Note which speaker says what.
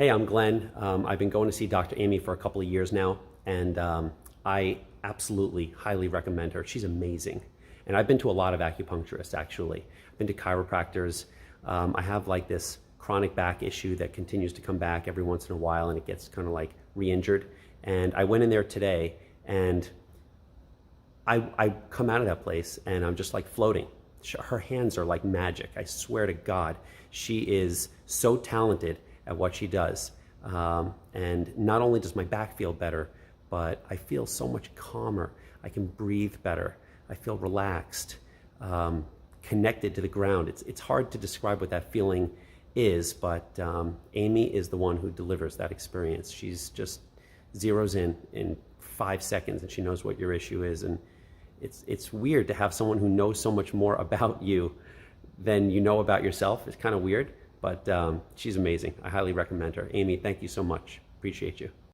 Speaker 1: Hey, I'm Glenn. I've been going to see Dr. Amy for a couple of years now, and I absolutely highly recommend her. She's amazing. And I've been to a lot of acupuncturists, actually. I've been to chiropractors. I have like this chronic back issue that continues to come back every once in a while, and it gets kind of like re-injured. And I went in there today, and I come out of that place, and I'm just like floating. Her hands are like magic. I swear to God, she is so talented at what she does. And not only does my back feel better, but I feel so much calmer. I can breathe better. I feel relaxed, connected to the ground. It's hard to describe what that feeling is, but Amy is the one who delivers that experience. She's just zeroes in 5 seconds, and she knows what your issue is. And it's weird to have someone who knows so much more about you than you know about yourself. It's kind of weird, but she's amazing. I highly recommend her. Amy, thank you so much. Appreciate you.